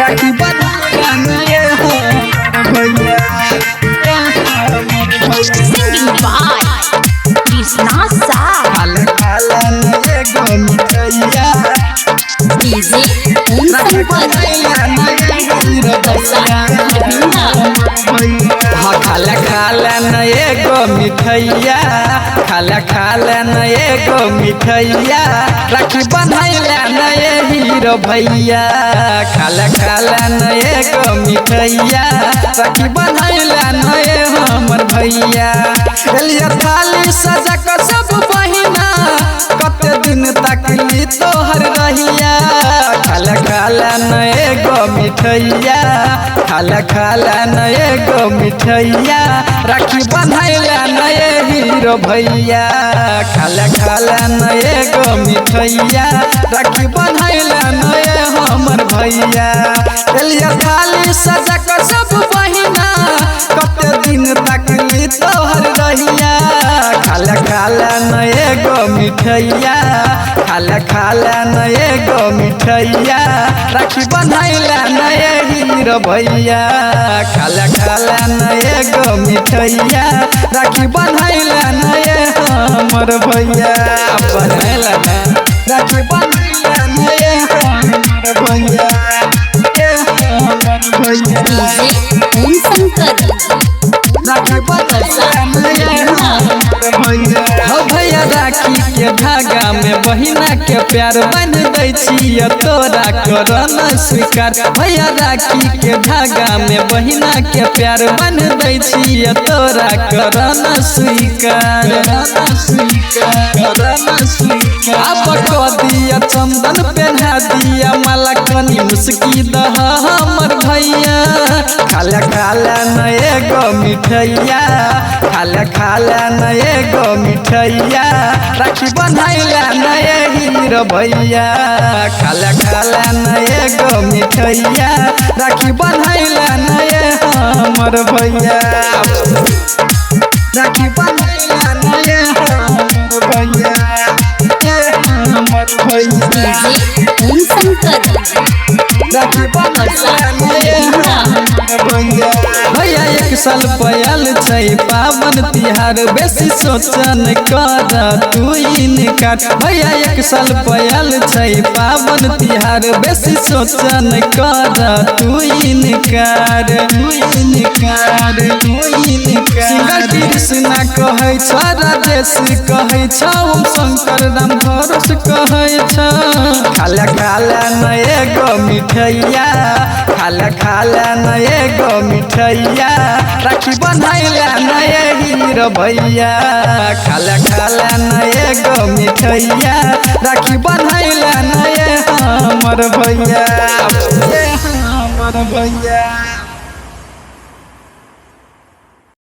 राखी बंधैया नए हमर भैया Singing by Krishna Sir. खाले खाले नए गो मिठैया DJ Om राखी Sankar. बंधैया नए हीरो भैया हाँ खाले खाले नए गो मिठैया खाले खाले नए गो मिठैया राखी बंधैया नए हीरो भैया खाले खाले नए गो मिठैया राखी बंधैया नए हमर भैया एलिया थाली सजा के सब बहिना कते दिन तक ली तोहर रहिया खाले खाले नए गो मिठैया खाले खाले नए गो मिठैया राखी बंधैया नए हीरो भैया खाले खाले नए गो मिठैया राखी बंधैया नए हमर भैया एलिया थाली सजा के सब बहिना कते दिन तक ली तोहर रहिया खाले खाले नए गो मिठैया खाले खाले नए गो मिठैया राखी बंधैया नए हीरो भैया खाले खाले नए गो मिठैया राखी बंधैया नए हमर भैया बंधैया राखी बंधैया नए हमर भैया DJ Om Sankar. राखी बंधैया नए हमर भैया हो भैया राखी के धागा में बहिना के प्यार बन दै छिय तोरा करना स्वीकार भैया राखी के धागा में बहिना के प्यार बन दै छिय तोरा करना स्वीकार आप कह दिया चंदन पहना दिया माला कनी मुस्की दह हमर भैया खाले खाले नए गो मिठैया खाले खाले नए गो मिठैया राखी बंधैया नए हीरो भैया खाले खाले नए गो मिठैया राखी बंधैया नए हमर भैया राखी बंधैया नए हमर भैया हमर भैया DJ Om Sankar. राखी बंधैया नए हमर भैया भैया एक साल पयल छै पावन तिहार बेसी सोचन कर तू इनकार भैया एक साल पयल छै पावन तिहार बेसी सोचन कर तू इनकार सिंगर कृष्णा कहै छ राजेश कहै छ ओम शंकर राम भरोस कहै छ खाले खाले नए गो मिठैया खाले खाले नए गो मिठैया राखी बंधैया नए हीरो भैया खाले खाले नए गो मिठैया राखी बंधैया नए हमर भैया हमर भैया।